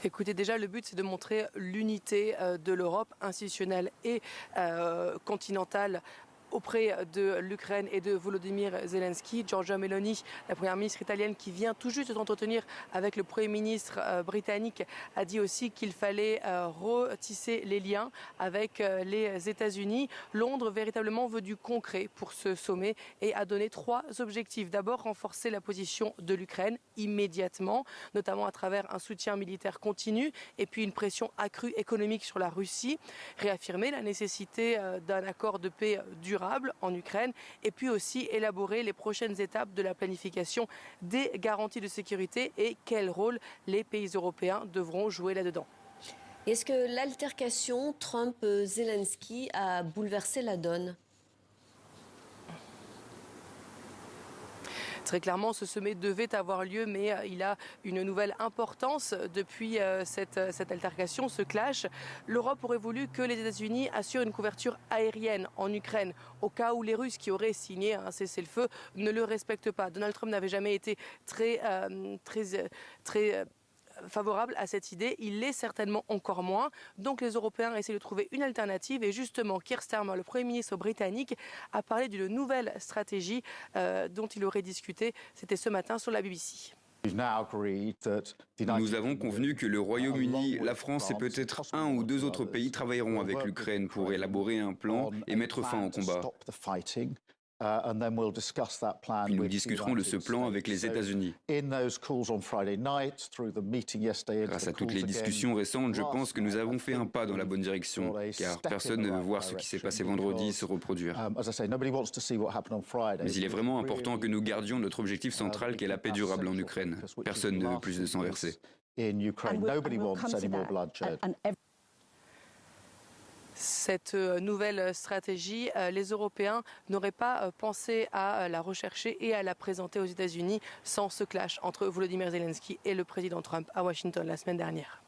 Écoutez, déjà, le but, c'est de montrer l'unité de l'Europe institutionnelle et continentale auprès de l'Ukraine et de Volodymyr Zelensky. Giorgia Meloni, la première ministre italienne qui vient tout juste de s'entretenir avec le Premier ministre britannique, a dit aussi qu'il fallait retisser les liens avec les États-Unis. Londres véritablement veut du concret pour ce sommet et a donné 3 objectifs. D'abord, renforcer la position de l'Ukraine immédiatement, notamment à travers un soutien militaire continu et puis une pression accrue économique sur la Russie. Réaffirmer la nécessité d'un accord de paix durable en Ukraine et puis aussi élaborer les prochaines étapes de la planification des garanties de sécurité et quel rôle les pays européens devront jouer là-dedans. Est-ce que l'altercation Trump-Zelensky a bouleversé la donne ? Très clairement, ce sommet devait avoir lieu, mais il a une nouvelle importance depuis cette altercation, ce clash. L'Europe aurait voulu que les États-Unis assurent une couverture aérienne en Ukraine, au cas où les Russes qui auraient signé un cessez-le-feu ne le respectent pas. Donald Trump n'avait jamais été très favorable à cette idée, il l'est certainement encore moins. Donc les Européens essaient de trouver une alternative et justement Keir Starmer, le Premier ministre britannique, a parlé d'une nouvelle stratégie dont il aurait discuté. C'était ce matin sur la BBC. Nous avons convenu que le Royaume-Uni, la France et peut-être 1 ou 2 autres pays travailleront avec l'Ukraine pour élaborer un plan et mettre fin au combat. Puis nous discuterons de ce plan avec les États-Unis. Grâce à toutes les discussions récentes, je pense que nous avons fait un pas dans la bonne direction, car personne ne veut voir ce qui s'est passé vendredi se reproduire. Mais il est vraiment important que nous gardions notre objectif central qui est la paix durable en Ukraine. Personne ne veut plus de sang versé. Cette nouvelle stratégie, les Européens n'auraient pas pensé à la rechercher et à la présenter aux États-Unis sans ce clash entre Volodymyr Zelensky et le président Trump à Washington la semaine dernière.